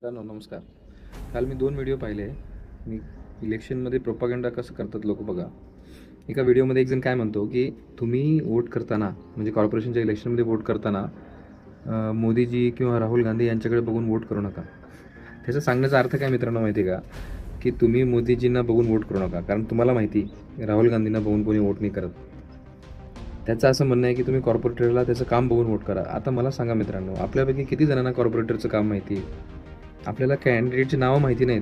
नमस्कार. काल मी 2 व्हिडिओ पाहिले. मी इलेक्शनमध्ये प्रोपागंडा कसं करतात लोक बघा. एका व्हिडिओमध्ये एक जण काय म्हणतो, की तुम्ही वोट करताना म्हणजे कॉर्पोरेशनच्या इलेक्शनमध्ये वोट करताना मोदीजी किंवा राहुल गांधी यांच्याकडे बघून वोट करू नका. त्याचा सांगण्याचा अर्थ काय मित्रांनो माहिती आहे का? की तुम्ही मोदीजींना बघून वोट करू नका. कारण तुम्हाला माहिती राहुल गांधींना बघून कोणी वोट नाही करत. त्याचं असं म्हणणं आहे की तुम्ही कॉर्पोरेटरला त्याचं काम बघून वोट करा. आता मला सांगा मित्रांनो, आपल्यापैकी किती जणांना कॉर्पोरेटरचं काम माहिती आहे? आपल्याला कॅन्डिडेटची नावं माहिती नाहीत,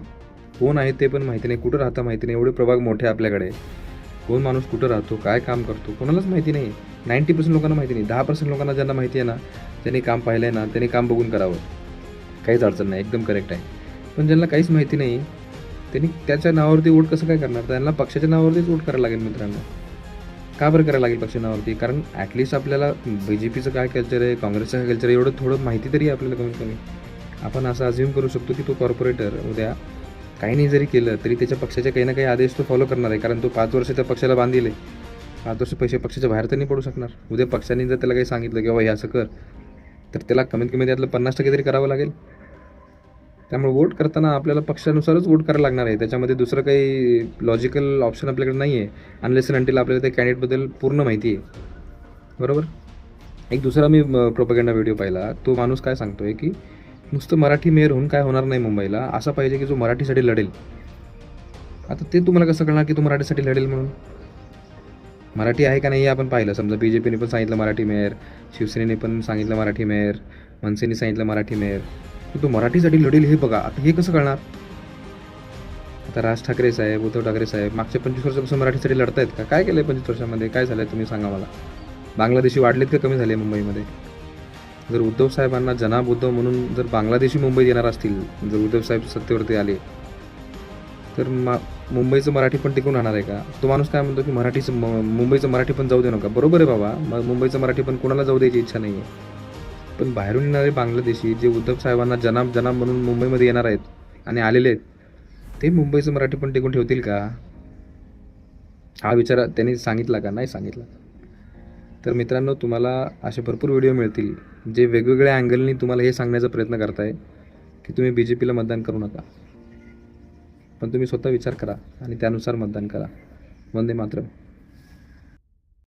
कोण आहेत ते पण माहिती नाही, कुठं राहता माहिती नाही. एवढे प्रभाग मोठे आपल्याकडे, कोण माणूस कुठं राहतो, काय काम करतो, कोणालाच माहिती नाही. 90% लोकांना माहिती नाही. 10% लोकांना ज्यांना माहिती आहे ना, त्यांनी काम पाहिलं आहे ना, त्यांनी काम बघून करावं. काहीच अडचण नाही, एकदम करेक्ट आहे. पण ज्यांना काहीच माहिती नाही, त्यांनी त्याच्या नावावरती वोट कसं काय करणार? त्यांना पक्षाच्या नावावरतीच वोट करायला लागेल मित्रांनो. का बरं करायला लागेल पक्षाच्या नावावरती? कारण ॲटलिस्ट आपल्याला BJPचं काय कल्चर आहे, काँग्रेसचं काय कल्चर आहे, एवढं थोडं माहिती तरी आहे आपल्याला कमीत कमी. आपण असं अज्युम करू शकतो की तो कॉर्पोरेटर उद्या काही नाही जरी केलं तरी त्याच्या पक्षाचे काही ना काही आदेश तो फॉलो करणार आहे. कारण तो 5 वर्ष त्या पक्षाला बांधील आहे. 5 वर्ष पैसे पक्षाच्या बाहेर तर नाही पडू शकणार. उद्या पक्षाने जर त्याला काही सांगितलं की बाबा हे असं कर, तर त्याला कमीत कमी त्यातलं 50% तरी करावं लागेल. त्यामुळे वोट करताना आपल्याला पक्षानुसारच वोट करायला लागणार आहे. त्याच्यामध्ये दुसरं काही लॉजिकल ऑप्शन आपल्याकडे नाही आहे, अनलेस अँड अंटिल आपल्याला त्या कॅन्डिडेटबद्दल पूर्ण माहिती आहे. बरोबर. एक दुसरा मी प्रोपगंडा व्हिडिओ पाहिला. तो माणूस काय सांगतोय की नुसतं मराठी मेयर होऊन काय होणार नाही मुंबईला, असा पाहिजे की जो मराठीसाठी लढेल. आता ते तुम्हाला कसं कळणार की तो मराठीसाठी लढेल म्हणून? मराठी आहे का नाही हे आपण पाहिलं. समजा BJPने पण सांगितलं मराठी मेयर, शिवसेनेने पण सांगितलं मराठी मेयर, मनसेने सांगितलं मराठी मेयर, तर तो मराठीसाठी लढेल हे बघा. आता हे कसं कळणार? आता राज ठाकरे साहेब, उद्धव ठाकरे साहेब मागच्या 25 वर्षापासून मराठीसाठी लढतायत का? काय केलं आहे 25 वर्षामध्ये? काय झालं आहे तुम्ही सांगा मला. बांगलादेशी वाढलेत का कमी झाले मुंबईमध्ये? जर उद्धव साहेबांना जनाब उद्धव म्हणून जर बांगलादेशी मुंबईत येणार असतील, जर उद्धव साहेब सत्तेवरती आले, तर मुंबईचं मराठी पण टिकून राहणार आहे का? तो माणूस काय म्हणतो की मुंबईचं मराठी पण जाऊ दे नका. बरोबर आहे बाबा, मुंबईचं मराठी पण कोणाला जाऊ द्यायची इच्छा नाही आहे. पण बाहेरून येणारे बांगलादेशी जे उद्धव साहेबांना जनाब जनाब म्हणून मुंबईमध्ये येणार आहेत आणि आलेले आहेत, ते मुंबईचं मराठी पण टिकून ठेवतील का? हा विचार त्यांनी सांगितला का? नाही सांगितला. तर मित्रांनो, तुम्हाला असे भरपूर व्हिडिओ मिळतील जे वेगवेगळ्या अँगलनी तुम्हाला हे सांगण्याचा प्रयत्न करताय की तुम्ही BJPला मतदान करू नका. पण तुम्ही स्वतः विचार करा आणि त्यानुसार मतदान करा. वंदे मातरम.